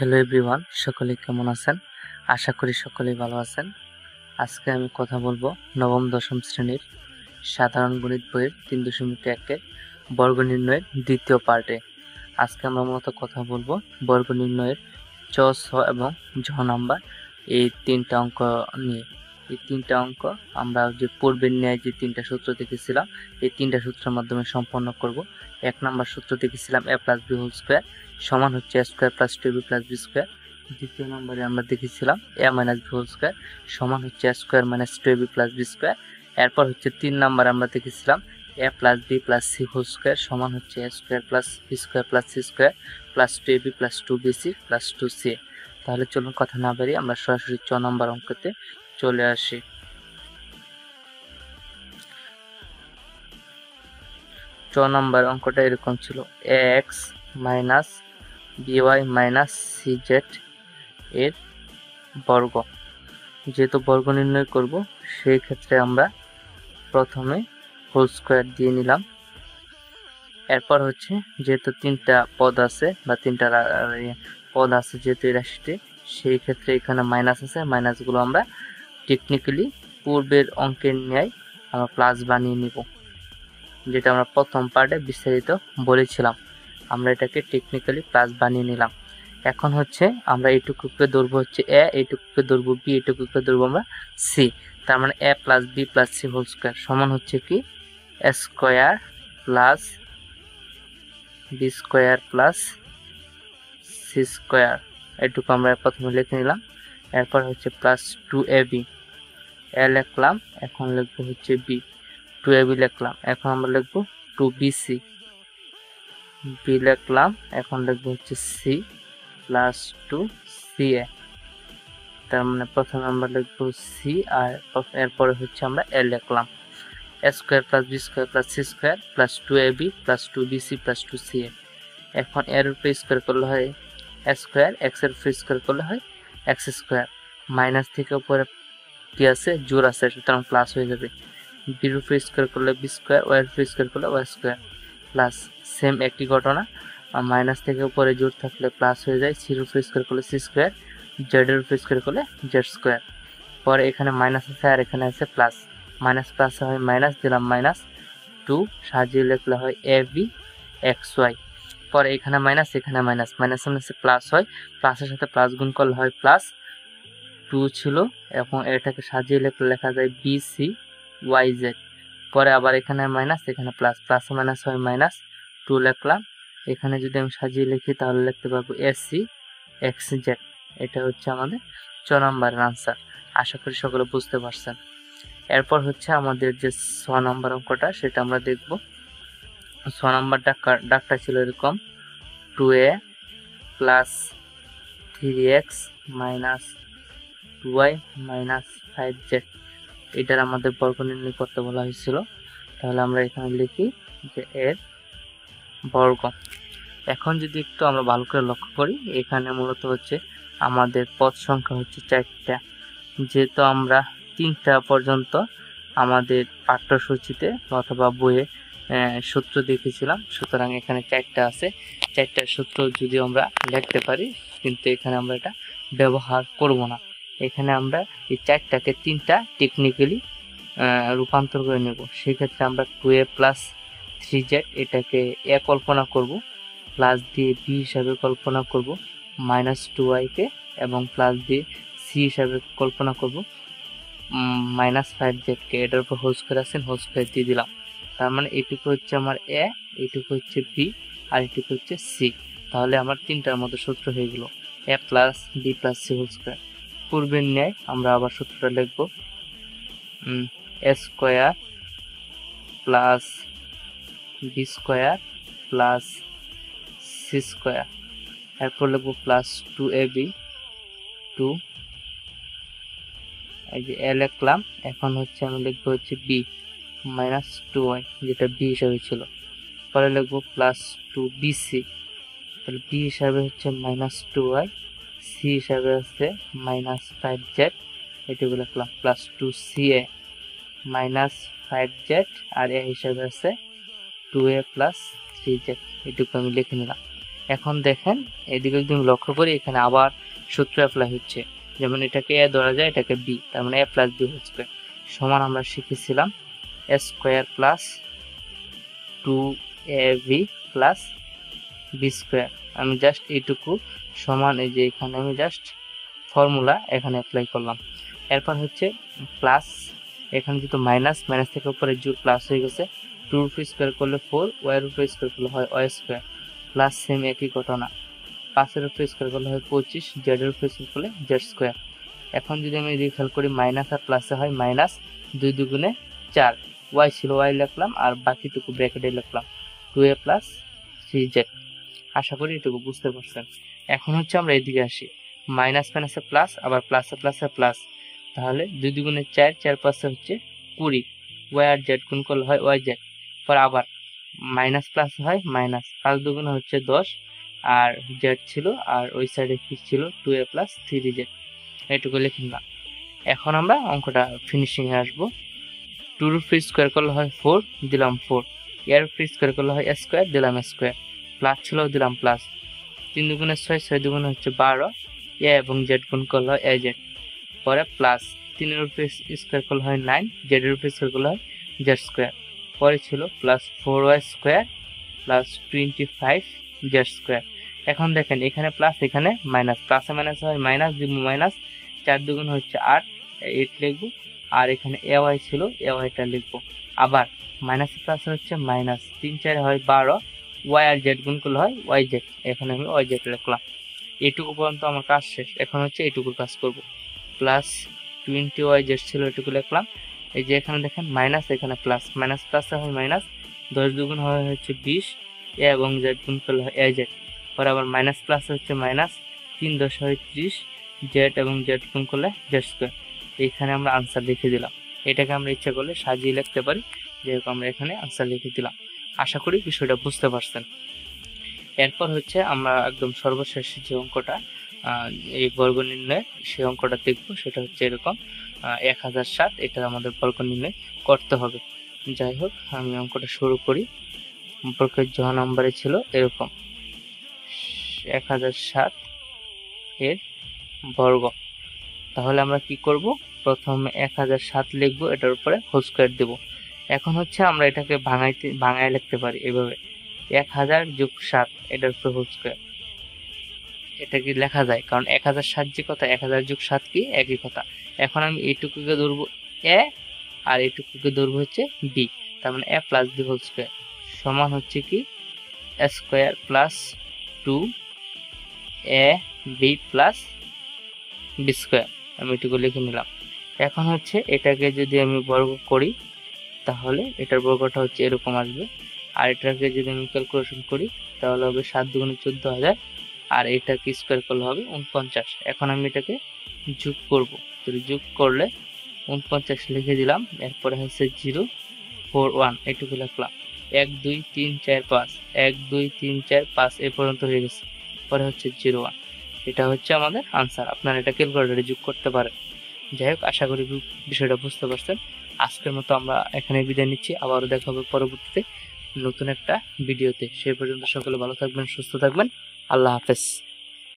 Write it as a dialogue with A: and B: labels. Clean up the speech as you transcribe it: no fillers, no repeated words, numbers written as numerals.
A: Hello everyone, সকলে কেমন আছেন? আশা করি সকলেই ভালো আছেন। আজকে আমি কথা বলবো নবম দশম শ্রেণীর সাধারণ গণিত বইয়ের 3.1 বর্গ নির্ণয়ের দ্বিতীয় পার্টে। আজকে আমরা মূলত কথা বলবো বর্গ নির্ণয়ের চ, ছ এবং ঝ নাম্বার এই তিনটা অঙ্ক নিয়ে। এই তিনটা অঙ্ক আমরা যে পূর্বের ন্যায় যে তিনটা সূত্র দেখেছিলাম এই তিনটা সূত্রের মাধ্যমে সম্পন্ন করব। 1 নাম্বার সূত্র দেখেছিলাম a + b হোল স্কয়ার সমান হচ্ছে a square + 2b + b square. দ্বিতীয় নম্বরে আমরা দেখেছিলাম a - b হোল স্কয়ার সমান হচ্ছে a square - 2ab + b square. এরপর হচ্ছে 3 নাম্বার আমরা দেখেছিলাম a + b + c whole square সমান হচ্ছে a square + b square + c square + 2ab + 2bc + 2ca। তাহলে চলুন কথা না বাড়িয়ে আমরা সরাসরি চ নাম্বার অঙ্কতে চলে আসি। চ নাম্বার অঙ্কটা এরকম ছিল, ax - by - cz এর বর্গ। যেহেতু বর্গ নির্ণয় করব সেই ক্ষেত্রে আমরা প্রথমে হোল স্কয়ার দিয়ে নিলাম। এরপর হচ্ছে যেহেতু তিনটা পদ আছে বা তিনটা পদ আছে যেহেতু এই রাশিতে, সেই ক্ষেত্রে এখানে মাইনাস আছে, মাইনাসগুলো আমরা টেকনিক্যালি পূর্বের অঙ্কের ন্যায় আমরা প্লাস বানিয়ে নিব, যেটা আমরা প্রথম পার্টে বিস্তারিত বলেছিলাম। আমরা এটাকে টেকনিক্যালি প্লাস বানিয়ে নিলাম। এখন হচ্ছে আমরা এইটুকুকে ধরবো হচ্ছে এ, এইটুকুকে ধরবো বি, এইটুকুকে ধরবো আমরা সি। তার মানে a + b + c whole square সমান হচ্ছে কি a square + b square + c square. এটুকু আমরা প্রথমে লিখে নিলাম। এরপর হচ্ছে +2ab, a লিখলাম, এখন লিখবো হচ্ছে b, 2ab লিখলাম, এখন আমরা লিখবো 2bc, b লিখলাম, এখন লিখবো হচ্ছে c + 2ca। তার মানে প্রথমে আমরা লিখবো c আর এরপরে হচ্ছে আমরা a লিখলাম, a square + b square + c square + 2ab + 2bc + 2ca। এখন এর উপরে স্কয়ার করলে হয় a স্কয়ার, x এর উপরে স্কয়ার করলে হয় x স্কয়ার, মাইনাস থেকে উপরে কি আছে জোড় আছে সুতরাং প্লাস হয়ে যাবে। b এর উপরে স্কয়ার করলে b স্কয়ার, y এর উপরে স্কয়ার করলে y স্কয়ার প্লাস সেম একই ঘটনা, মাইনাস থেকে উপরে জোড় থাকলে প্লাস হয়ে যায়, c এর উপরে স্কয়ার করলে c স্কয়ার, z এর উপরে স্কয়ার করলে z স্কয়ার। পরে এখানে মাইনাস আছে আর এখানে আছে প্লাস, মাইনাস প্লাস হয় মাইনাস দিলাম, -2 সাজিয়ে লিখলে হয় ab xy। পরে এখানে মাইনাস এখানে মাইনাস, মাইনাস মাইনাসে প্লাস হয়, প্লাসের সাথে প্লাস গুণ করলে হয় +2 ছিল, এবং এটাকে সাজিয়ে লিখলে লেখা যায় bc yz। পরে আবার এখানে মাইনাস এখানে প্লাস, প্লাস মাইনাস হয় -2 লিখলাম। এখানে যদি আমি সাজিয়ে লিখি তাহলে লিখতে পারবো ac xz। এটা হচ্ছে আমাদের চ নাম্বারের আনসার। আশা করি সকলে বুঝতে পারছেন। এরপর হচ্ছে আমাদের যে 6 নাম্বার অঙ্কটা সেটা আমরা দেখব। 6 নাম্বার ডাকটা ছিল এরকম, 2a + 3x - 2y - 5z। এটার আমাদের বর্গ নির্ণয় করতে বলা হয়েছিল। তাহলে আমরা এখানে লিখি যে এর বর্গ। এখন যদি একটু আমরা ভালো করে লক্ষ্য করি, এখানে মূলত হচ্ছে আমাদের পদ সংখ্যা হচ্ছে 4টা। যেহেতু আমরা 3টা পর্যন্ত আমাদের পাঠ্যসূচিতে অথবা বইয়ে সূত্র দেখেছিলাম, সুতরাং এখানে 4টা আছে। 4টা সূত্র যদি আমরা লিখতে পারি, কিন্তু এখানে আমরা এটা ব্যবহার করব না। এখানে আমরা এই 4টাকে 3টা টেকনিক্যালি রূপান্তর করে নেব। সেক্ষেত্রে আমরা 2a + 3z এটাকে a কল্পনা করব, প্লাস দিয়ে b হিসাবে কল্পনা করব, -2y কে, এবং প্লাস দিয়ে c হিসাবে কল্পনা করব -5z কে। এটার উপর হোল স্কয়ার আছে, হোল স্কয়ার দিয়ে দিলাম। তার মানে এইটুকু হচ্ছে আমার a, এইটুকু হচ্ছে b আর এইটুকু হচ্ছে c। তাহলে আমার 3টার মধ্যে সূত্র হয়ে গেল a + b + c whole square. পূর্বের ন্যায় আমরা আবার সূত্রটা লিখব, a square + b square + c square. এরপর লিখব +2ab, 2, এই যে a লিখলাম, এখন হচ্ছে আমি লিখবো হচ্ছে b -2y, যেটা b হিসাবে ছিল। পরে লিখবো +2bc, তাহলে b হিসাবে হচ্ছে -2y, c হিসাবে আছে -5z, এটুকু লিখলাম, +2ca -5z, আর a হিসাবে আছে 2a + 3z, এটুকু আমি লিখে নিলাম। এখন দেখেন এদিকে যদি আমি লক্ষ্য করি এখানে আবার সূত্র অ্যাপ্লাই হচ্ছে, যেমন এটাকে এ ধরা যায়, এটাকে বি, তার মানে a plus b whole square সমান আমরা শিখেছিলাম a square plus 2ab plus b square. আমি জাস্ট এইটুকু সমান, এই যে এখানে আমি জাস্ট ফর্মুলা এখানে অ্যাপ্লাই করলাম। এরপর হচ্ছে প্লাস, এখানে যেহেতু মাইনাস, মাইনাস থেকে উপরে জোর প্লাস হয়ে গেছে, 2 উপর স্কোয়ার করলে 4, ওয়াই এর উপর স্কোয়ার করলে হয় ওয়াই স্কোয়ার, প্লাস সেম একই ঘটনা 5 এর উপর স্কোয়ার করলে হয় 25, জেড এর উপর স্কোয়ার করলে জেড স্কোয়ার। এখন যদি আমি এদিকে খেয়াল করি মাইনাস আর প্লাসে হয় মাইনাস, 2 দুগুণে 4, ওয়াই ছিল ওয়াই লিখলাম আর বাকিটুকু ব্র্যাকেটে লিখলাম 2a প্লাস 3z। আশা করি এটুকু বুঝতে পারছেন। এখন হচ্ছে আমরা এদিকে আসি, মাইনাস মাইনাসে প্লাস, আবার প্লাসে প্লাসে প্লাস, তাহলে 2 দুগুণে 4, 4 পাশে হচ্ছে 20, ওয়াই আর জেড গুণ করলে হয় ওয়াই জেড। পর আবার মাইনাস প্লাস হয় মাইনাস, 5 দুগুণে হচ্ছে 10 আর জেড ছিল, আর ওই সাইডে কি ছিল 2a প্লাস 3z, এটুকু লিখে নিলাম। এখন আমরা অঙ্কটা ফিনিশিং এ আসবো। 2 এর উপর স্কোয়ার করলে হয় 4, দিলাম 4, এর উপর স্কোয়ার করলে হয় স্কোয়ার, দিলাম স্কোয়ার, প্লাস ছিল দিলাম প্লাস, 3 দুগুণে 6, 6 দুগুণে হচ্ছে 12, এ এবং জেড গুণ করলে হয় এ জেড, পরে প্লাস 3 এর উপর স্কোয়ার করলে হয় 9, জেড এর উপর স্কোয়ার করলে হয় জেড স্কোয়ার, পরে ছিল plus 4y square plus 25 Z square. এখন দেখেন এখানে প্লাস এখানে মাইনাস, প্লাসে মাইনাস হয় মাইনাস, দিব মাইনাস, 4 দুগুণ হচ্ছে 8, 8 লিখবো, আর এখানে এ ওয়াই ছিল এ ওয়াইটা লিখবো, আবার মাইনাস প্লাস হচ্ছে মাইনাস, 3 4 হয় 12, ওয়াই আর জেড গুণ করলে হয় ওয়াই জেড, এখানে আমি ওয়াই জেড লিখলাম। এটুকু পর্যন্ত আমার কাজ শেষ। এখন হচ্ছে এটুকুর কাজ করব, প্লাস 20 ওয়াই জেড ছিল এটুকু লিখলাম। এই যে এখানে দেখেন মাইনাস, এখানে প্লাস, মাইনাস প্লাসে হয় মাইনাস, 10 দুগুণ হয় হচ্ছে 20, এ এবং জেড গুণ করলে হয় এ জেড, পরে আবার মাইনাস প্লাস হচ্ছে মাইনাস, 3 10 হয় 30, জেড এবং জেড গুণ করলে জেড স্কোয়ার। এখানে আমরা আনসার লিখে দিলাম। এটাকে আমরা ইচ্ছা করলে সাজিয়ে লিখতে পারি, যেহেতু আমরা এখানে আনসার লিখে দিলাম। আশা করি বিষয়টা বুঝতে পারছেন। এরপর হচ্ছে আমরা একদম সর্বশেষ যে অঙ্কটা এই বর্গ নির্ণয়, সেই অঙ্কটা দেখব। সেটা হচ্ছে এরকম 1007, এটা আমাদের বর্গ নির্ণয় করতে হবে। যাই হোক, আমি অঙ্কটা শুরু করি। অঙ্কের জ নম্বরে ছিল এরকম 1007 এর বর্গ। তাহলে আমরা কি করব, প্রথমে 1007 লিখবো, এটার উপরে হোল স্কয়ার দেব। এখন হচ্ছে আমরা এটাকে ভাঙায় লিখতে পারি এভাবে, 1000 যোগ 7 এটার উপরে হোল স্কয়ার। এটা কি লেখা যায়, কারণ 1007 যে কথা, 1000 যোগ 7 কি একই কথা। এখন আমি এইটুকুকে ধরবো এ আর এইটুকুকে ধরবো হচ্ছে বি, তার মানে a plus b whole square সমান হচ্ছে কি এ square plus 2 A B plus B square. আমি এটুকু লিখে নিলাম। এখন হচ্ছে এটাকে যদি আমি বর্গ করি তাহলে এটার বর্গটা হচ্ছে এরকম আসবে, আর এটাকে যদি আমি ক্যালকুলেশন করি তাহলে হবে 7 দুগুণে 14,000, আর এটাকে স্কয়ার করলে হবে 49। এখন আমি এটাকে যোগ করব, তো যোগ করলে 49 লিখে দিলাম। এরপরে হচ্ছে 0 4 1 এটুকু লিখলাম, 1 2 3 4 5, 1 2 3 4 5 এই পর্যন্ত হয়ে গেছে। পরে হচ্ছে 0 1, এটা হচ্ছে আমাদের আনসার। আপনারা এটা ক্যালকুলেটরে যোগ করতে পারেন। যাই হোক, আশা করি বিষয়টা বুঝতে পারছেন। আজকের মতো আমরা এখানে বিদায় নিচ্ছি, আবারও দেখা হবে পরবর্তীতে নতুন একটা ভিডিওতে। সেই পর্যন্ত সকলে ভালো থাকবেন, সুস্থ থাকবেন। আল্লাহ হাফেজ।